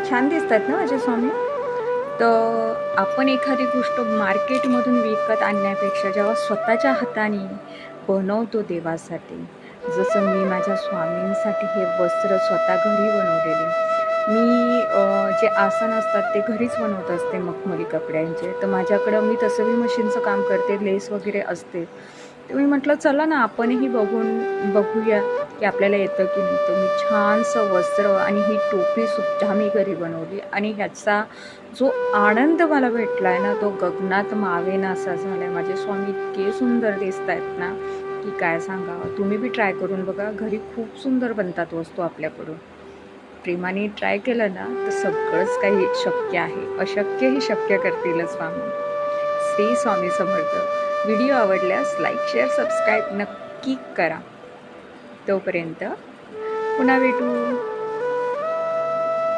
छान दिसतात ना माझे स्वामी. तर आपण एखादी गोष्ट मार्केटमधून विकत आणण्यापेक्षा जेव्हा स्वतःच्या हाताने बनवतो देवासाठी, जसं मी माझ्या स्वामींसाठी हे वस्त्र स्वतः घरी बनवलेले. मी जे आसन असतात ते घरीच बनवत असते मखमली कपड्यांचे. तर माझ्याकडं मी तसं बी मशीनचं काम करते, लेस वगैरे असते. तर मी म्हटलं चला ना आपणही बघूया की आपल्याला येतं की नाही. तर मी छानसं वस्त्र आणि ही टोपीसुद्धा मी घरी बनवली आणि ह्याचा जो आनंद मला भेटला आहे ना, तो गगनात मावेना असा झाला आहे. माझे स्वामी इतके सुंदर दिसत आहेत ना, की काय सांगावं. तुम्ही बी ट्राय करून बघा. घरी खूप सुंदर बनतात वस्तू आपल्याकडून. प्रेमाने ट्राय केलं ना, तर सगळंच काही शक्य आहे. अशक्यही शक्य करतीलच स्वामी. श्री स्वामी समर्थ. व्हिडिओ आवडल्यास लाईक, शेअर, सबस्क्राईब नक्की करा. तोपर्यंत पुन्हा भेटू.